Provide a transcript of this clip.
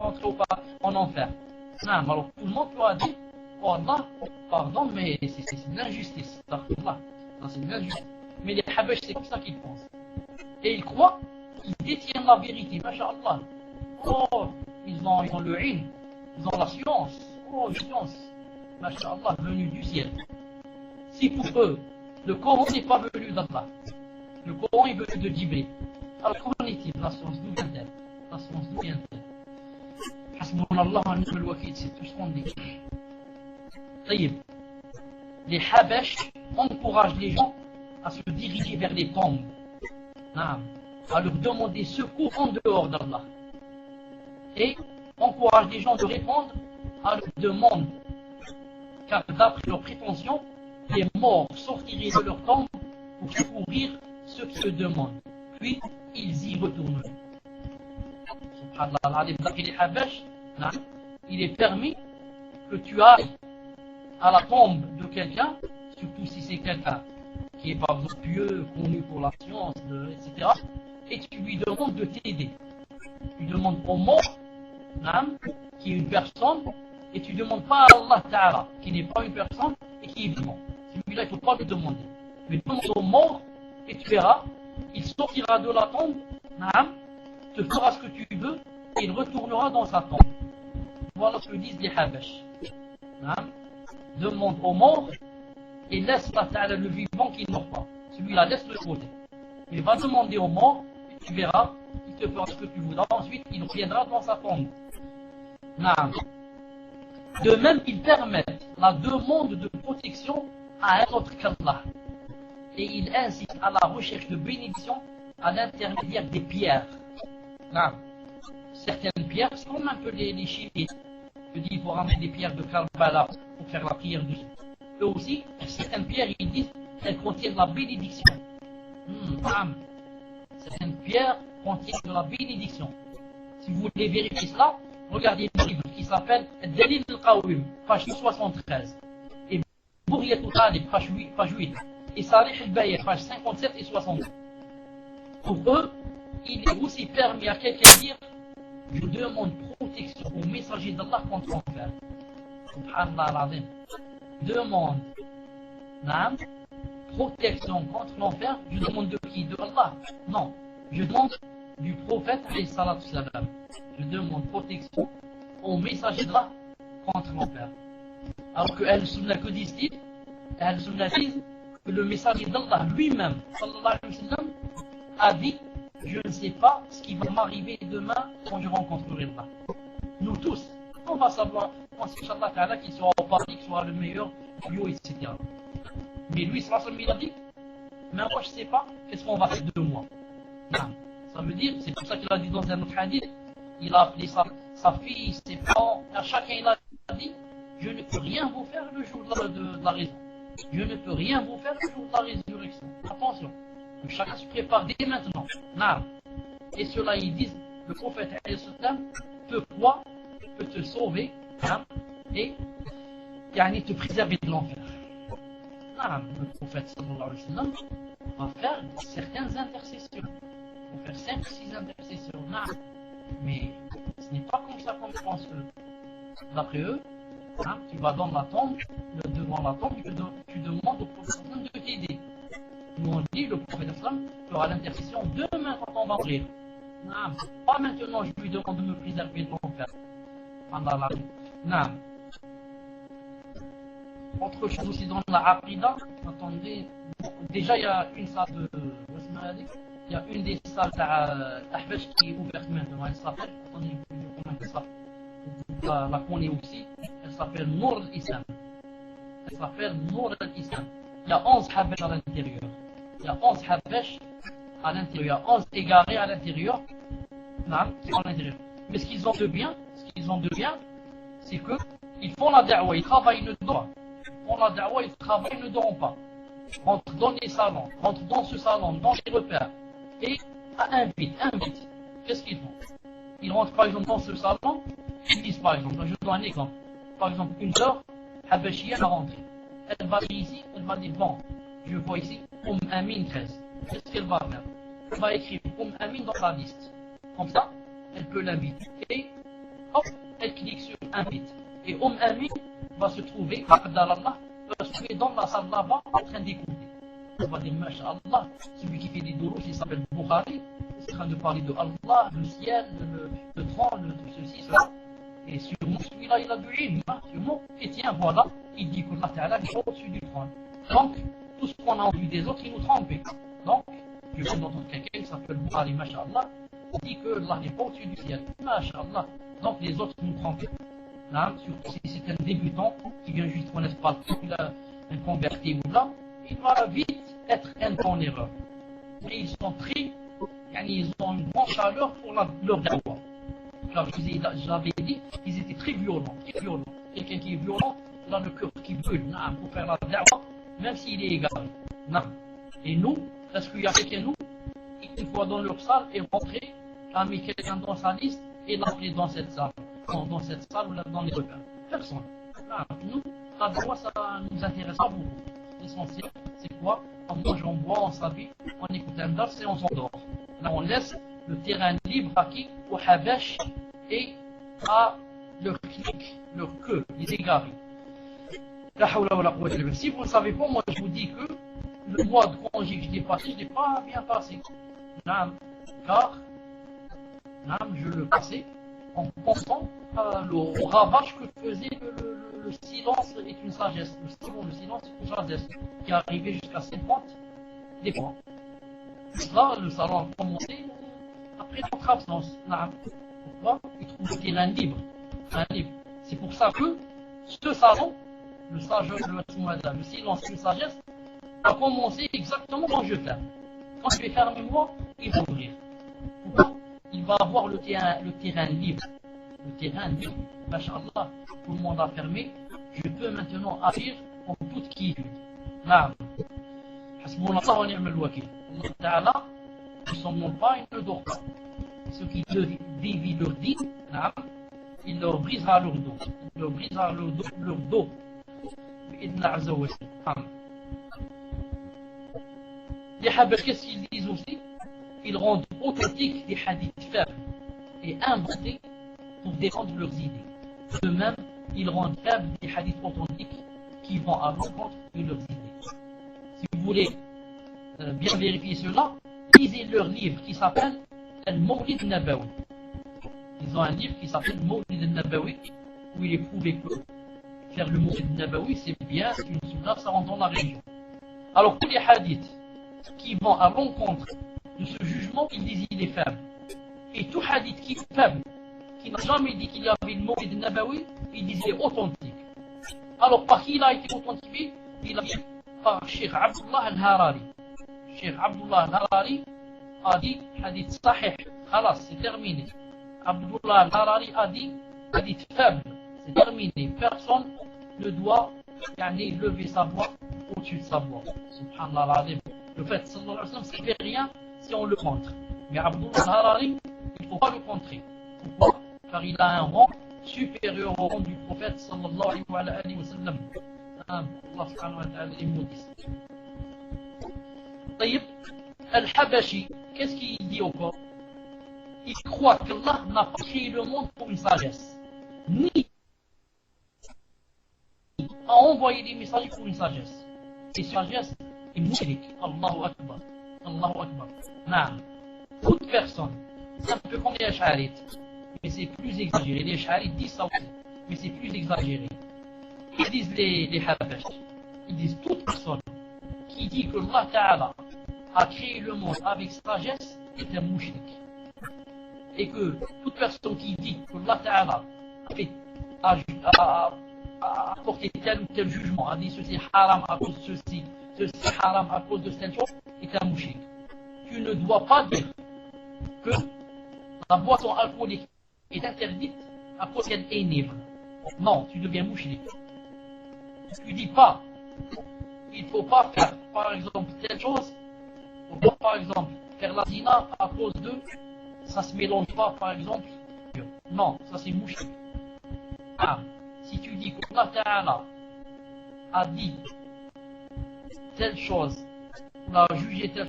entrer en enfer. Non, alors tout le monde pourra dire, oh Allah, pardon, mais c'est une injustice. C'est une injustice. Mais les Habash, c'est comme ça qu'ils pensent. Et ils croient qu'ils détiennent la vérité, masha'Allah. Oh, ils ont le ilm, ils ont la science. Oh, science, masha'Allah, venue du ciel. Si pour eux, le Coran n'est pas venu d'Allah, le Coran est venu de Jibril. Alors, qu'en est-il? La science, d'où vient-elle? La science, d'où vient-elle? Hasbunallah wa ni'mal wakil, c'est tout ce qu'on dit. Les Habash encouragent les gens à se diriger vers les tombes, à leur demander secours en dehors d'Allah. Et encouragent les gens de répondre à leurs demandes, car d'après leurs prétentions, les morts sortiraient de leur tombe pour secourir ceux qui se demandent, puis ils y retourneraient. Subhanallah, d'après les Habash, il est permis que tu ailles à la tombe de quelqu'un, surtout si c'est quelqu'un qui est par exemple pieux, connu pour la science, etc., et tu lui demandes de t'aider. Tu demandes au mort, qui est une personne, et tu ne demandes pas à Allah Ta'ala, qui n'est pas une personne et qui est vivant. Celui-là, il ne faut pas lui demander. Tu demandes au mort, et tu verras, il sortira de la tombe, te fera ce que tu veux, et il retournera dans sa tombe. Voilà ce que disent les Habash. Demande au mort, et laisse Allah Ta'ala le vivant qui ne meurt pas. Celui-là, laisse le côté. Il va demander au mort, et tu verras, il te fera ce que tu voudras. Ensuite, il reviendra dans sa tombe. De même, ils permettent la demande de protection à un autre qu'Allah. Et ils incitent à la recherche de bénédiction à l'intermédiaire des pierres. Certaines pierres, c'est comme un peu les chiites. Je dis, il faut ramener des pierres de Karbala pour faire la prière dessus. Eux aussi, certaines pierres, ils disent, elles contiennent la bénédiction. Certaines pierres contiennent de la bénédiction. Si vous voulez vérifier cela, regardez le livre qui s'appelle Dalil al-Qawim, page 73. Et Bouriyat al-Talib, page 8. Et Salih al-Bayr, page 57 et 62. Pour eux, il est aussi permis à quelqu'un de dire, je demande protection au messager d'Allah contre l'enfer. Subhanallah al-Azim. Demande protection contre l'enfer. Je demande de qui? De Allah? Non. Je demande du prophète alayhi salatu salam. Je demande protection au messager d'Allah contre l'enfer. Alors que Al-Sunnah, que disent-ils? Al-Sunnah disent que le messager d'Allah lui-même, sallallahu alayhi wa sallam, a dit, je ne sais pas ce qui va m'arriver demain quand je rencontrerai Allah. Nous tous, on va savoir, Inch'Allah Ta'ala, qu'il sera au paradis, qu'il sera le meilleur, bio, etc. Mais lui, sallallahu alayhi wa sallam, il a dit, mais moi je ne sais pas, qu'est-ce qu'on va faire de moi? Ça veut dire, c'est pour ça qu'il a dit dans un autre hadith, il a appelé sa fille, ses parents, à chacun il a dit, je ne peux rien vous faire le jour de la raison. Je ne peux rien vous faire le jour de la résurrection. Attention, chacun se prépare dès maintenant. Et cela, ils disent, le prophète peut te sauver et te préserver de l'enfer. Le prophète sallallahu alayhi wa sallam va faire certaines intercessions. Il va faire 5-6 intercessions. Mais ce n'est pas comme ça qu'on pense que, d'après eux, tu vas dans la tombe, devant la tombe, tu demandes au prophète de t'aider. Nous on dit, le prophète fera l'intercession demain quand on va mourir. Pas maintenant, je lui demande de me préserver de l'enfer. Autre chose aussi dans la Aqida, attendez, déjà il y a une salle de. Il y a une des salles d'Ahbash qui est ouverte maintenant. Elle s'appelle, attendez, comment elle s'appelle? Vous la connaissez aussi. Elle s'appelle Nour al-Islam. Elle s'appelle Nour al-Islam. Il y a 11 Habash à l'intérieur. Il y a 11 Habash à l'intérieur. 11 égarés à l'intérieur. Qui sont à l'intérieur. Mais ce qu'ils ont de bien, c'est qu'ils font la da'wa, ils travaillent le droit. Ils font la da'wa, ils travaillent, ils ne dorment pas. Rentrent dans les salons, rentrent dans ce salon, dans les repères. Et invite. Qu'est-ce qu'ils font? Ils rentrent par exemple dans ce salon, ils disent par exemple, je donne un exemple. Par exemple, une sœur, Habashia, elle a rentré. Elle va ici, elle va dire, bon, je vois ici, Amin 13. Qu'est-ce qu'elle va faire? Elle va écrire Amin dans la liste. Comme ça, elle peut l'inviter hop, elle clique sur invite. Et Amin va se trouver, va se trouver dans la salle là-bas en train d'écouter. On va dire, Masha'Allah, celui qui fait des dourouches, il s'appelle Bukhari, il est en train de parler de Allah, le ciel, le trône, ceci, cela. Et sûrement, celui-là, il a du ilm, sûrement. Et tiens, voilà, il dit que Allah Ta'ala est au-dessus du trône. Donc, tout ce qu'on a entendu des autres, il nous trompe. Donc, je viens d'entendre quelqu'un qui s'appelle Bukhari, Masha'Allah, qui dit que Allah n'est pas au-dessus du ciel. Masha'Allah. Donc, les autres nous trompent. Surtout si c'est un débutant qui vient juste connaître pas il a un converti ou là, il va vite être en erreur. Mais ils sont très, ils ont une grande chaleur pour leur dawa. Car j'avais dit, ils étaient très violents, très violents. Quelqu'un qui est violent, il a le cœur qui brûle, pour faire la dawa, même s'il est égaré. Et nous, est-ce qu'il y a quelqu'un nous, une fois dans leur salle et rentrer, a mis quelqu'un dans sa liste et l'appeler dans cette salle. Dans cette salle ou dans les repères. Personne. Nous, la dawa, ça nous intéresse pas beaucoup. L'essentiel, c'est quoi? On mange, on boit, on s'habille, on écoute un dars et on s'endort. Là, on laisse le terrain libre à qui? Au Habash et à leur clique, leur queue, les égarés. Si vous ne savez pas, moi je vous dis que le mois de congé que je l'ai passé, je ne l'ai pas bien passé. Car je le passais en pensant au ravage que faisait le silence est une sagesse. Le silence est une sagesse qui arrivait jusqu'à 50 des fois. Là, le salon a commencé après notre absence. Pourquoi? Il trouve le terrain libre. C'est pour ça que ce salon, le silence et la sagesse, a commencé exactement quand je ferme. Quand je vais fermer moi, il va ouvrir. Pourquoi? Il va avoir le terrain libre. Le terrain libre, Masha'Allah, tout le monde a fermé. Je peux maintenant agir en toute quiétude. Hasbunallah wa ni'mal wakil. Allah Ta'ala ne somnole pas, il ne dort pas. Ceux qui dévient leur dit, il leur brisera leur dos. Il leur brisera leur dos. Bi'idna Azza wa Jalla. Les Habash, qu'est-ce qu'ils disent aussi? Ils rendent authentiques des hadiths faibles et inventés pour défendre leurs idées. De même, ils rendent faibles des hadiths authentiques qui vont à l'encontre de leurs idées. Si vous voulez bien vérifier cela, lisez leur livre qui s'appelle Al-Mawlid Nabawi. Ils ont un livre qui s'appelle Mawlid Nabawi où il est prouvé que faire le Mawlid Nabawi c'est bien, c'est une sunna, ça rentre dans la religion. Alors tous les hadiths qui vont à l'encontre de ce jugement, ils disent il est faible. Et tout hadith qui est faible, qui n'a jamais dit qu'il y avait le Mawlid Nabawi, ils disent il est authentique. Alors par qui il a été authentifié? Il a été par Cheikh Abdullah al-Harari. Cheikh Abdullah al-Harari a dit hadith sahih, khalas, c'est terminé. Abdullah al-Harari a dit hadith faible, c'est terminé. Personne ne doit lever sa voix au-dessus de sa voix. Subhanallah al-Azim. Le fait, sallallahu alayhi wa sallam, ça ne fait rien si on le contre. Mais Abdullah al-Harari, il ne faut pas le contrer. Pourquoi? Car il a un rang supérieur au rang du prophète sallallahu alayhi wa sallam. Allah subhanahu wa ta'ala est maudit. Taïb, Al-Habashi, qu'est-ce qu'il dit encore? Il croit qu'Allah n'a pas créé le monde pour une sagesse, ni a envoyé des messagers pour une sagesse. Et sagesse est mushrik. Allahu Akbar. Allahu Akbar. Naam. Toute personne, c'est un peu comme les Ash'arites, mais c'est plus exagéré. Les Ash'arites disent ça aussi, mais c'est plus exagéré. Ils disent les Habash, ils disent toute personne qui dit que Allah Ta'ala a créé le monde avec sagesse est un mushrik. Et que toute personne qui dit que Allah Ta'ala a apporté tel ou tel jugement, a dit ceci haram à cause de ceci haram à cause de cette chose, est un mushrik. Tu ne dois pas dire que la boisson alcoolique est interdite à cause qu'elle est ivre. Non, tu deviens mushrik. Tu dis pas, il ne faut pas faire, par exemple, telle chose, il ne faut pas, par exemple, faire la zina à cause de, ça se mélange pas, par exemple, non, ça c'est mushrik. Si tu dis que Allah Ta'ala a dit telle chose, on a jugé telle